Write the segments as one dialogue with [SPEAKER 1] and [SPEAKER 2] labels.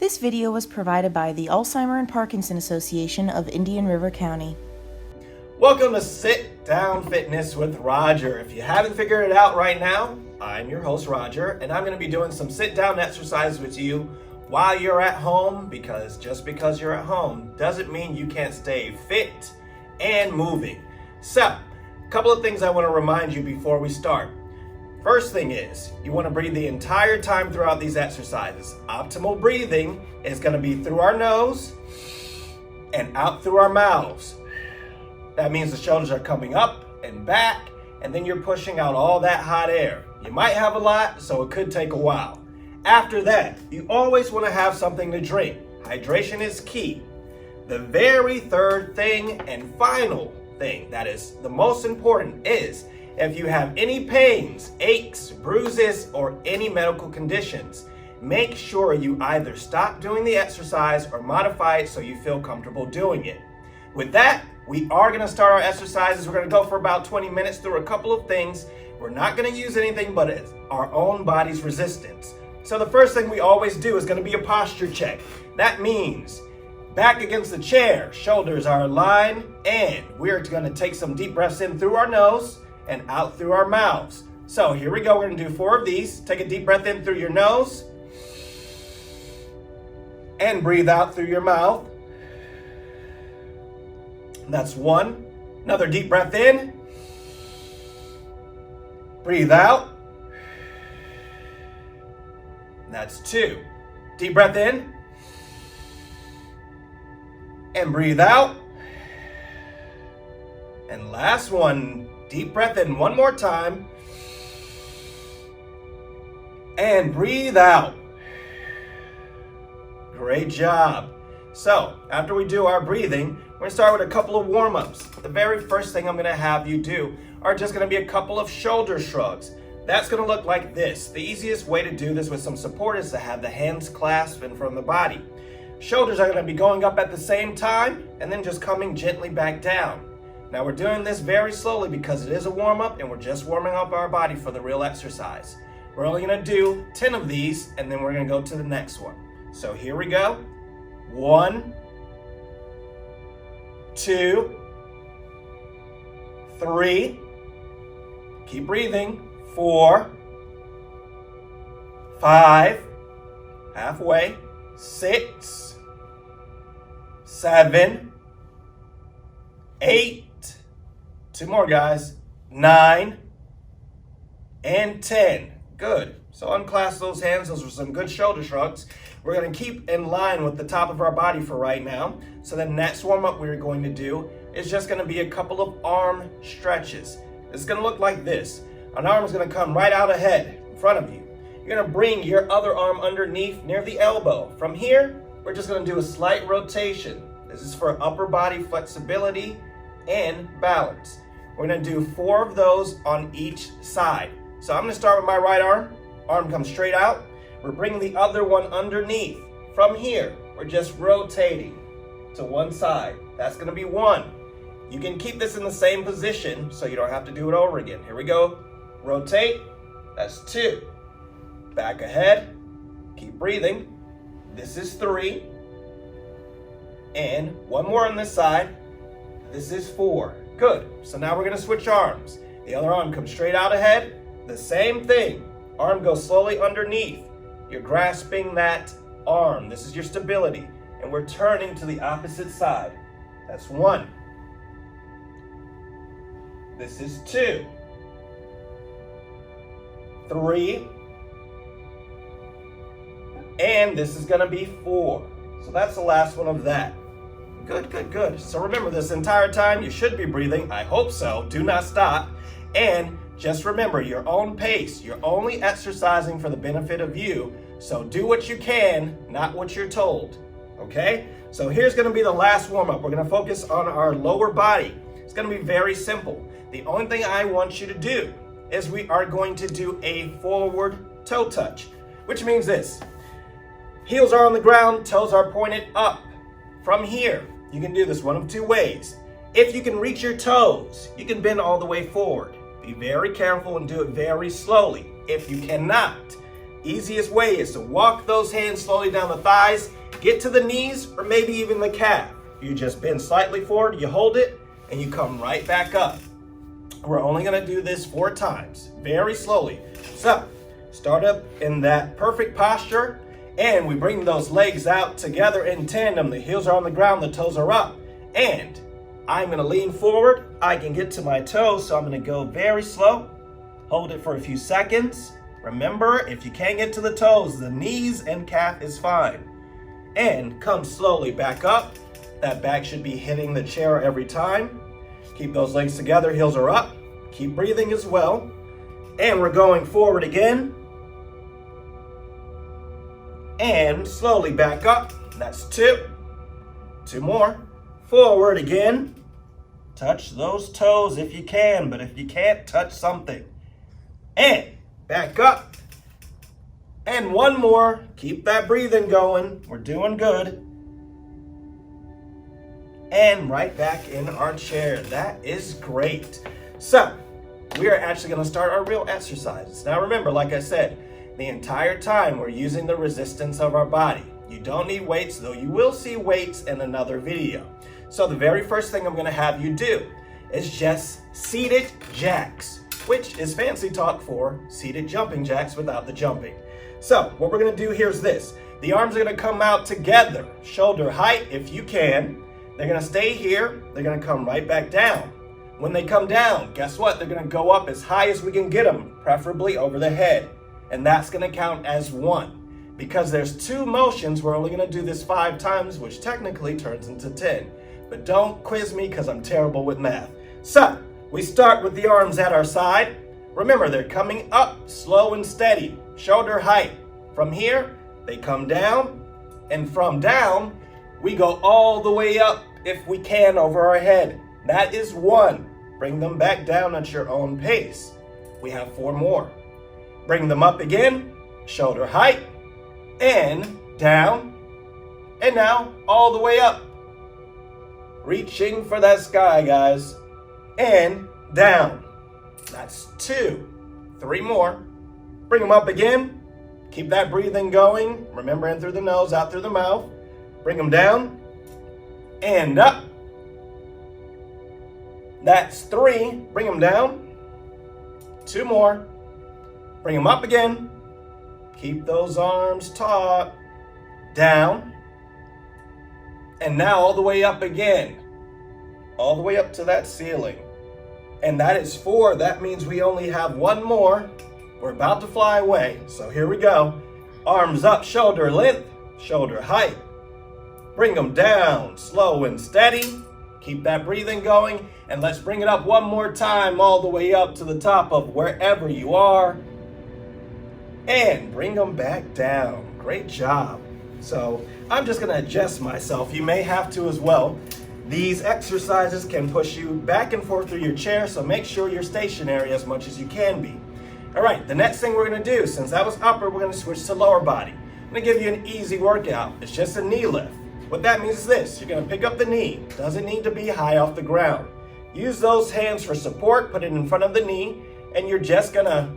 [SPEAKER 1] This video was provided by the Alzheimer and Parkinson Association of Indian River County.
[SPEAKER 2] Welcome to Sit Down Fitness with Roger. If you haven't figured it out right now, I'm your host Roger, and I'm going to be doing some sit-down exercises with you while you're at home, because just because you're at home doesn't mean you can't stay fit and moving. So, a couple of things I want to remind you before we start. First thing is, you want to breathe the entire time throughout these exercises. Optimal breathing is going to be through our nose and out through our mouths. That means the shoulders are coming up and back, and then you're pushing out all that hot air. You might have a lot, so it could take a while. After that, you always want to have something to drink. Hydration is key. The very third thing and final thing that is the most important is, if you have any pains, aches, bruises, or any medical conditions, make sure you either stop doing the exercise or modify it so you feel comfortable doing it. With that, we are going to start our exercises. We're going to go for about 20 minutes through a couple of things. We're not going to use anything but it's our own body's resistance. So the first thing we always do is going to be a posture check. That means back against the chair, shoulders are aligned, and we're going to take some deep breaths in through our nose and out through our mouths. So here we go. We're going to do 4 of these. Take a deep breath in through your nose and breathe out through your mouth. That's 1. Another deep breath in. Breathe out. That's 2. Deep breath in and breathe out. And last one. Deep breath in one more time and breathe out. Great job. So, after we do our breathing, we're going to start with a couple of warm-ups. The very first thing I'm going to have you do are just going to be a couple of shoulder shrugs. That's going to look like this. The easiest way to do this with some support is to have the hands clasped in front of the body. Shoulders are going to be going up at the same time and then just coming gently back down. Now we're doing this very slowly because it is a warm-up and we're just warming up our body for the real exercise. We're only going to do 10 of these and then we're going to go to the next one. So here we go. 1, 2, 3. Keep breathing. 4, 5, halfway. 6, 7, 8. 2 more, guys. 9 and 10. Good. So unclasp those hands. Those were some good shoulder shrugs. We're going to keep in line with the top of our body for right now. So the next warm-up we're going to do is just going to be a couple of arm stretches. It's going to look like this. An arm is going to come right out ahead in front of you. You're going to bring your other arm underneath near the elbow. From here, we're just going to do a slight rotation. This is for upper body flexibility and balance. We're going to do 4 of those on each side. So I'm going to start with my right arm. Arm comes straight out. We're bringing the other one underneath. From here, we're just rotating to one side. That's going to be 1. You can keep this in the same position so you don't have to do it over again. Here we go. Rotate. That's 2. Back ahead. Keep breathing. This is 3. And 1 more on this side. This is 4. Good. So now we're going to switch arms. The other arm comes straight out ahead. The same thing. Arm goes slowly underneath. You're grasping that arm. This is your stability. And we're turning to the opposite side. That's 1. This is 2. 3. And this is going to be 4. So that's the last one of that. Good, good, good. So remember, this entire time you should be breathing. I hope so. Do not stop. And just remember, your own pace. You're only exercising for the benefit of you. So do what you can, not what you're told. Okay? So here's going to be the last warm-up. We're going to focus on our lower body. It's going to be very simple. The only thing I want you to do is we are going to do a forward toe touch, which means this. Heels are on the ground, toes are pointed up. From here, you can do this one of 2 ways. If you can reach your toes, you can bend all the way forward. Be very careful and do it very slowly. If you cannot, Easiest way is to walk those hands slowly down the thighs, get to the knees, or maybe even the calf. You just bend slightly forward, you hold it, and you come right back up. We're only gonna do this 4 times, very slowly. So, start up in that perfect posture, and we bring those legs out together in tandem. The heels are on the ground, the toes are up. And I'm gonna lean forward. I can get to my toes, so I'm gonna go very slow. Hold it for a few seconds. Remember, if you can't get to the toes, the knees and calf is fine. And come slowly back up. That back should be hitting the chair every time. Keep those legs together, heels are up. Keep breathing as well. And we're going forward again. And slowly back up. That's 2. 2 more. Forward again. Touch those toes if you can, but if you can't, touch something. And back up. And 1 more. Keep that breathing going. We're doing good. And right back in our chair. That is great. So, we are actually going to start our real exercises. Now remember, like I said, the entire time we're using the resistance of our body. You don't need weights, though you will see weights in another video. So the very first thing I'm going to have you do is just seated jacks, which is fancy talk for seated jumping jacks without the jumping. So what we're going to do here is this. The arms are going to come out together, shoulder height if you can. They're going to stay here. They're going to come right back down. When they come down, guess what? They're going to go up as high as we can get them, preferably over the head. And that's going to count as 1. Because there's 2 motions, we're only going to do this 5 times, which technically turns into 10. But don't quiz me because I'm terrible with math. So, we start with the arms at our side. Remember, they're coming up slow and steady, shoulder height. From here, they come down, and from down, we go all the way up if we can over our head. That is 1. Bring them back down at your own pace. We have 4 more. Bring them up again, shoulder height, and down, and now all the way up. Reaching for that sky, guys, and down. That's 2. 3 more. Bring them up again. Keep that breathing going. Remember, in through the nose, out through the mouth. Bring them down, and up. That's 3. Bring them down. 2 more. Bring them up again. Keep those arms taut. Down. And now all the way up again. All the way up to that ceiling. And that is 4. That means we only have 1 more. We're about to fly away. So here we go. Arms up, shoulder length, shoulder height. Bring them down, slow and steady. Keep that breathing going. And let's bring it up 1 more time, all the way up to the top of wherever you are. And bring them back down. Great job. So I'm just gonna adjust myself. You may have to as well. These exercises can push you back and forth through your chair, so make sure you're stationary as much as you can be. All right, the next thing we're gonna do, since that was upper, we're gonna switch to lower body. I'm gonna give you an easy workout. It's just a knee lift. What that means is this: you're gonna pick up the knee. Doesn't need to be high off the ground. Use those hands for support, put it in front of the knee, and you're just gonna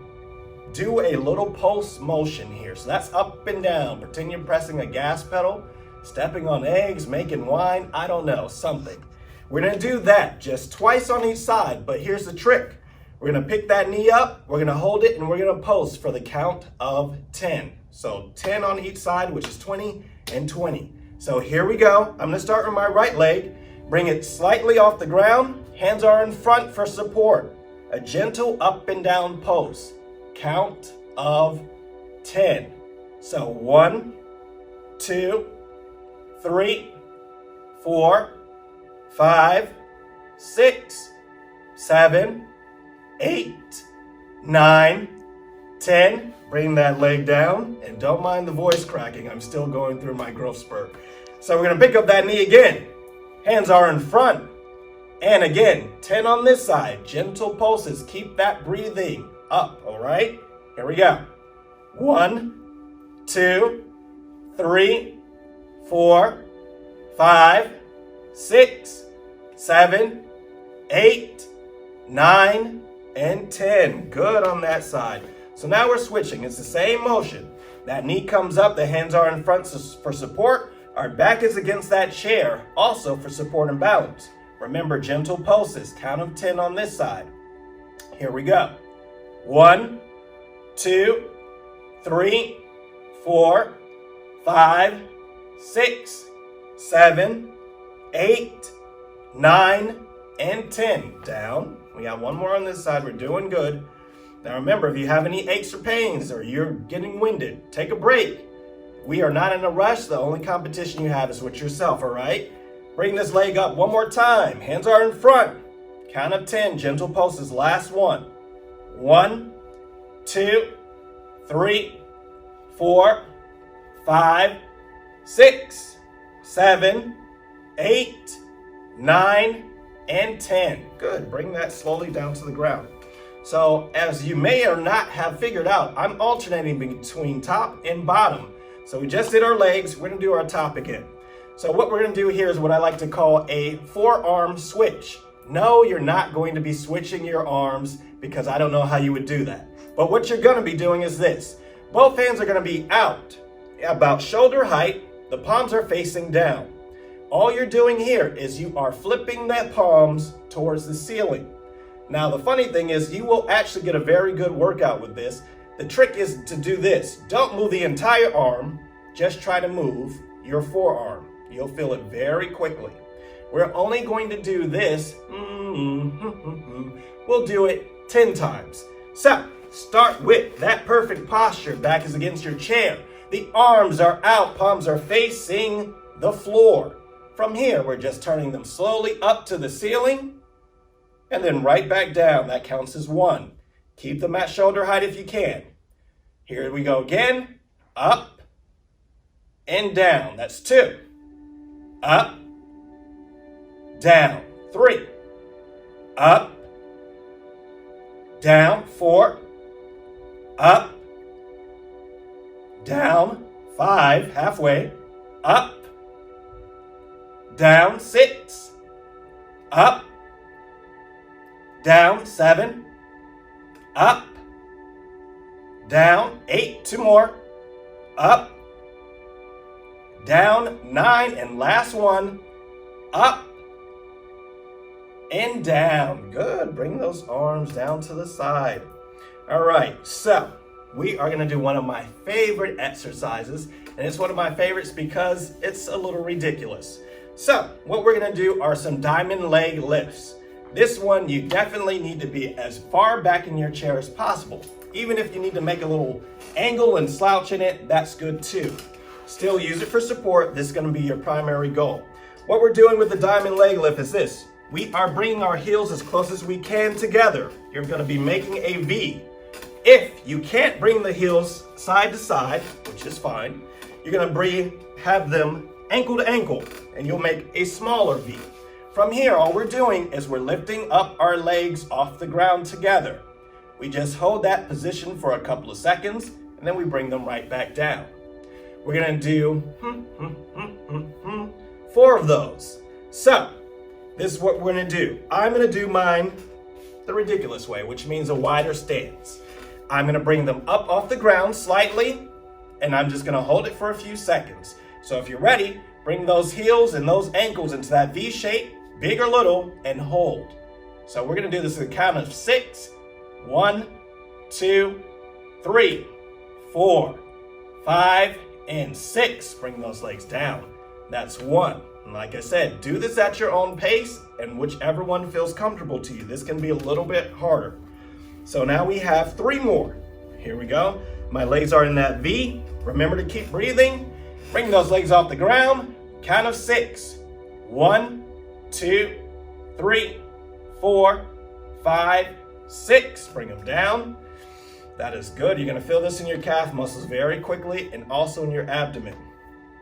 [SPEAKER 2] do a little pulse motion here. So that's up and down. Pretend you're pressing a gas pedal, stepping on eggs, making wine, I don't know, something. We're gonna do that just twice on each side, but here's the trick. We're gonna pick that knee up, we're gonna hold it, and we're gonna pulse for the count of 10. So 10 on each side, which is 20 and 20. So here we go. I'm gonna start with my right leg. Bring it slightly off the ground. Hands are in front for support. A gentle up and down pulse. Count of 10. So 1, 2, 3, 4, 5, 6, 7, 8, 9, 10. Bring that leg down, and don't mind the voice cracking. I'm still going through my growth spurt. So we're gonna pick up that knee again. Hands are in front. And again, 10 on this side. Gentle pulses. Keep that breathing up, all right? Here we go. 1, 2, 3, 4, 5, 6, 7, 8, 9, and 10. Good on that side. So now we're switching. It's the same motion. That knee comes up, the hands are in front for support. Our back is against that chair, also for support and balance. Remember, gentle pulses, count of 10 on this side. Here we go. 1, 2, 3, 4, 5, 6, 7, 8, 9, and 10. Down. We got one more on this side. We're doing good. Now remember, if you have any aches or pains or you're getting winded, take a break. We are not in a rush. The only competition you have is with yourself, all right? Bring this leg up one more time. Hands are in front. Count of 10. Gentle pulses. Last one. 1, 2, 3, 4, 5, 6, 7, 8, 9, and 10. Good. Bring that slowly down to the ground. So as you may or not have figured out, I'm alternating between top and bottom. So we just did our legs. We're going to do our top again. So what we're going to do here is what I like to call a forearm switch. No, you're not going to be switching your arms because I don't know how you would do that. But what you're going to be doing is this. Both hands are going to be out about shoulder height. The palms are facing down. All you're doing here is you are flipping that palms towards the ceiling. Now, the funny thing is you will actually get a very good workout with this. The trick is to do this. Don't move the entire arm. Just try to move your forearm. You'll feel it very quickly. We're only going to do this. We'll do it 10 times. So, start with that perfect posture. Back is against your chair. The arms are out. Palms are facing the floor. From here, we're just turning them slowly up to the ceiling. And then right back down. That counts as 1. Keep them at shoulder height if you can. Here we go again. Up and down. That's 2. Up, down. 3. Up, down. 4. Up, down. 5. Halfway. Up, down. 6. Up, down. 7. Up, down. 8. 2 more. Up, down. 9. And last one. Up and down. Good. Bring those arms down to the side. All right. So we are going to do one of my favorite exercises. And it's one of my favorites because it's a little ridiculous. So what we're going to do are some diamond leg lifts. This one, you definitely need to be as far back in your chair as possible. Even if you need to make a little angle and slouch in it, that's good too. Still use it for support. This is going to be your primary goal. What we're doing with the diamond leg lift is this. We are bringing our heels as close as we can together. You're going to be making a V. If you can't bring the heels side to side, which is fine, you're going to have them ankle to ankle, and you'll make a smaller V. From here, all we're doing is we're lifting up our legs off the ground together. We just hold that position for a couple of seconds, and then we bring them right back down. We're going to do 4 of those. So, this is what we're going to do. I'm going to do mine the ridiculous way, which means a wider stance. I'm going to bring them up off the ground slightly, and I'm just going to hold it for a few seconds. So if you're ready, bring those heels and those ankles into that V shape, big or little, and hold. So we're going to do this at a count of 6. 1, 2, 3, 4, 5, and 6. Bring those legs down. That's 1. And like I said, do this at your own pace and whichever one feels comfortable to you. This can be a little bit harder. So now we have 3 more. Here we go. My legs are in that V. Remember to keep breathing. Bring those legs off the ground. Count of 6. 1, 2, 3, 4, 5, 6. Bring them down. That is good. You're going to feel this in your calf muscles very quickly and also in your abdomen.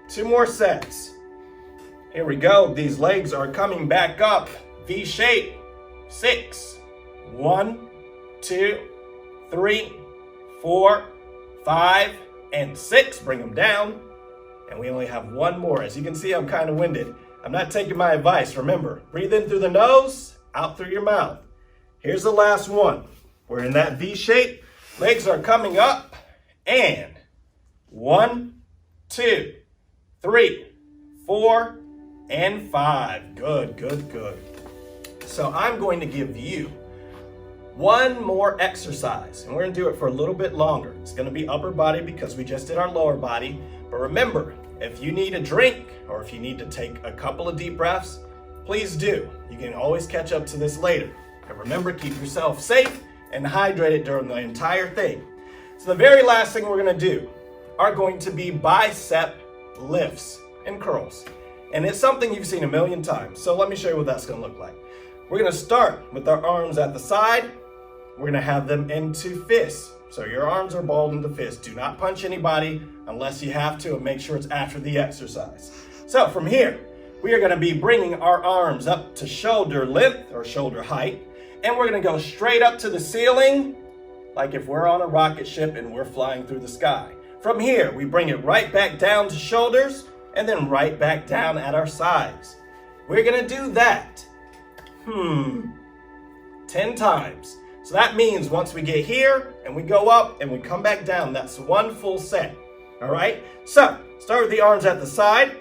[SPEAKER 2] 2 more sets. Here we go. These legs are coming back up. V shape. 6. 1, 2, 3, 4, 5, and 6. Bring them down. And we only have 1 more. As you can see, I'm kind of winded. I'm not taking my advice. Remember, breathe in through the nose, out through your mouth. Here's the last one. We're in that V shape. Legs are coming up. And 1, 2, 3, 4, and 5. Good, good, good. So I'm going to give you one more exercise, and we're going to do it for a little bit longer. It's going to be upper body because we just did our lower body. But remember, if you need a drink or if you need to take a couple of deep breaths, please do. You can always catch up to this later. And remember, keep yourself safe and hydrated during the entire thing. So the very last thing we're going to do are going to be bicep lifts and curls. And it's something you've seen a million times. So let me show you what that's going to look like. We're going to start with our arms at the side. We're going to have them into fists. So your arms are balled into fists. Do not punch anybody unless you have to, and make sure it's after the exercise. So from here, we are going to be bringing our arms up to shoulder length or shoulder height. And we're going to go straight up to the ceiling, like if we're on a rocket ship and we're flying through the sky. From here, we bring it right back down to shoulders and then right back down at our sides. We're going to do that 10 times. So that means once we get here and we go up and we come back down, that's one full set. All right? So start with the arms at the side.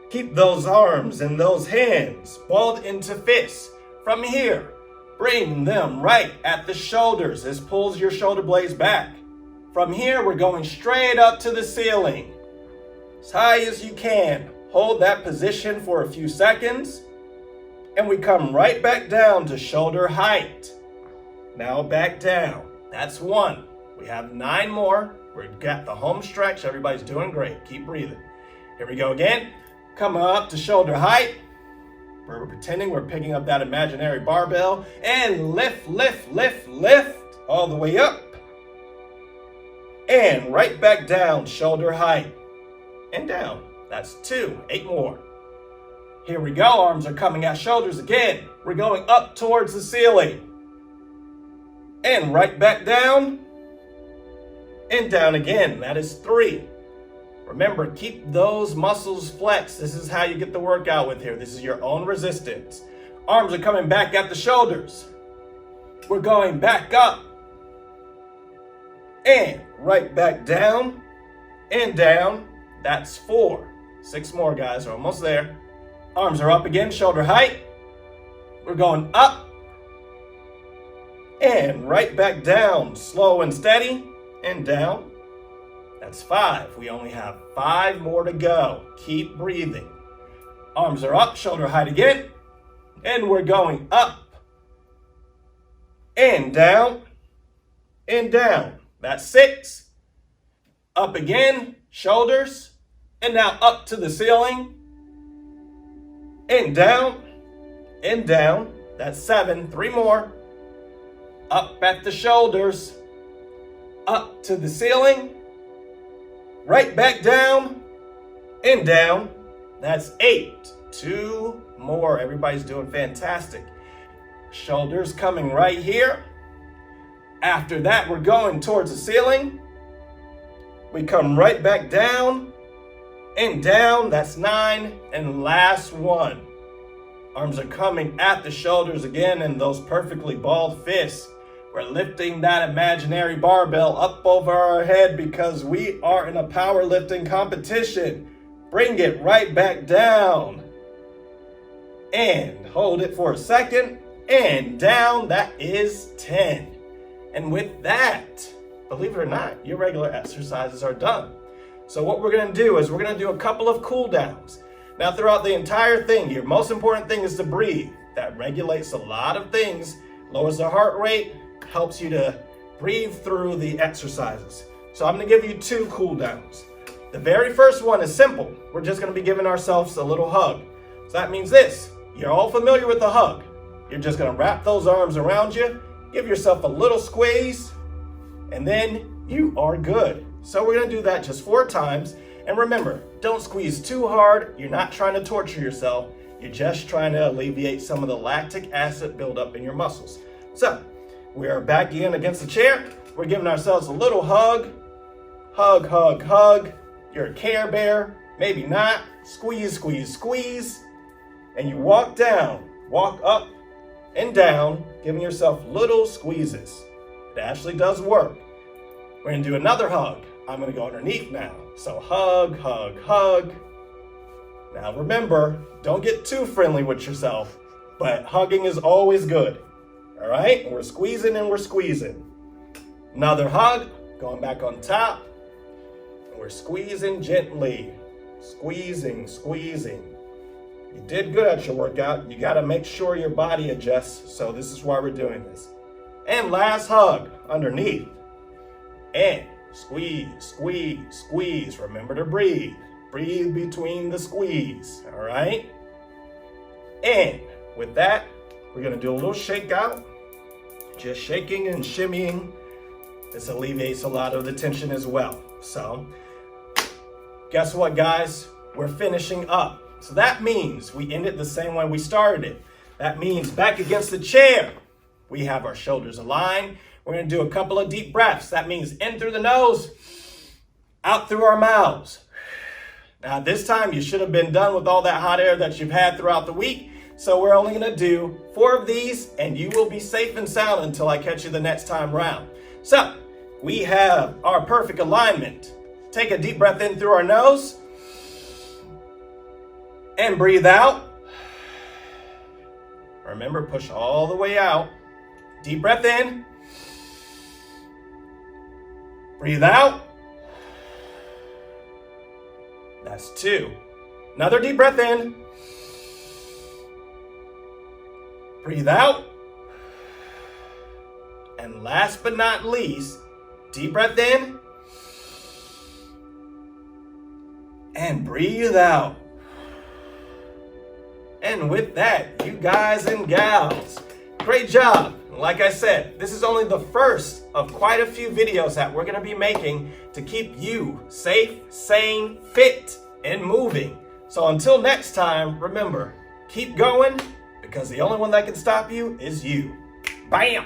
[SPEAKER 2] Keep those arms and those hands balled into fists. From here, bring them right at the shoulders. This pulls your shoulder blades back. From here, we're going straight up to the ceiling. As high as you can. Hold that position for a few seconds. And we come right back down to shoulder height. Now back down. That's 1. We have 9 more. We've got the home stretch. Everybody's doing great. Keep breathing. Here we go again. Come up to shoulder height. We're pretending we're picking up that imaginary barbell. And lift, lift, lift, lift. All the way up. And right back down, shoulder height. And down. That's 2. 8 more. Here we go. Arms are coming at shoulders again. We're going up towards the ceiling. And right back down. And down again. That is 3. Remember, keep those muscles flexed. This is how you get the workout with here. This is your own resistance. Arms are coming back at the shoulders. We're going back up. And right back down. And down. That's 4. 6 more, guys. We're almost there. Arms are up again, shoulder height. We're going up. And right back down, slow and steady. And down. That's 5. We only have 5 more to go. Keep breathing. Arms are up, shoulder height again. And we're going up. And down. And down. That's 6. Up again, shoulders. And now up to the ceiling. And down. And down. That's 7. 3 more. Up at the shoulders. Up to the ceiling. Right back down. And down. That's 8. 2 more. Everybody's doing fantastic. Shoulders coming right here. After that, we're going towards the ceiling. We come right back down. And down. That's 9. And last one. Arms are coming at the shoulders again in those perfectly balled fists. We're lifting that imaginary barbell up over our head because we are in a powerlifting competition. Bring it right back down. And hold it for a second. And down. That is 10. And with that, believe it or not, your regular exercises are done. So what we're going to do is we're going to do a couple of cool downs. Now throughout the entire thing, your most important thing is to breathe. That regulates a lot of things, lowers the heart rate, helps you to breathe through the exercises. So I'm going to give you 2 cool downs. The very first one is simple. We're just going to be giving ourselves a little hug. So that means this. You're all familiar with the hug. You're just going to wrap those arms around you, give yourself a little squeeze, and then you are good. So we're going to do that just 4 times. And remember, don't squeeze too hard. You're not trying to torture yourself. You're just trying to alleviate some of the lactic acid buildup in your muscles. So we are back in against the chair. We're giving ourselves a little hug. Hug, hug, hug. You're a Care Bear. Maybe not. Squeeze, squeeze, squeeze. And you walk down, walk up and down, giving yourself little squeezes. It actually does work. We're going to do another hug. I'm gonna go underneath now. So hug, hug, hug. Now remember, don't get too friendly with yourself, but hugging is always good. All right, we're squeezing and we're squeezing. Another hug, going back on top. And we're squeezing gently. Squeezing, squeezing. You did good at your workout. You gotta make sure your body adjusts. So this is why we're doing this. And last hug, underneath. And squeeze, squeeze, squeeze. Remember to breathe. Breathe between the squeeze, all right? And with that, we're gonna do a little shake out. Just shaking and shimmying. This alleviates a lot of the tension as well. So, guess what, guys? We're finishing up. So that means we end it the same way we started it. That means back against the chair. We have our shoulders aligned. We're gonna do a couple of deep breaths. That means in through the nose, out through our mouths. Now this time you should have been done with all that hot air that you've had throughout the week. So we're only gonna do 4 of these and you will be safe and sound until I catch you the next time round. So we have our perfect alignment. Take a deep breath in through our nose and breathe out. Remember, push all the way out. Deep breath in. Breathe out. That's 2. Another deep breath in. Breathe out. And last but not least, deep breath in. And breathe out. And with that, you guys and gals, great job. Like I said, this is only the first of quite a few videos that we're gonna be making to keep you safe, sane, fit, and moving. So until next time, remember, keep going because the only one that can stop you is you. Bam!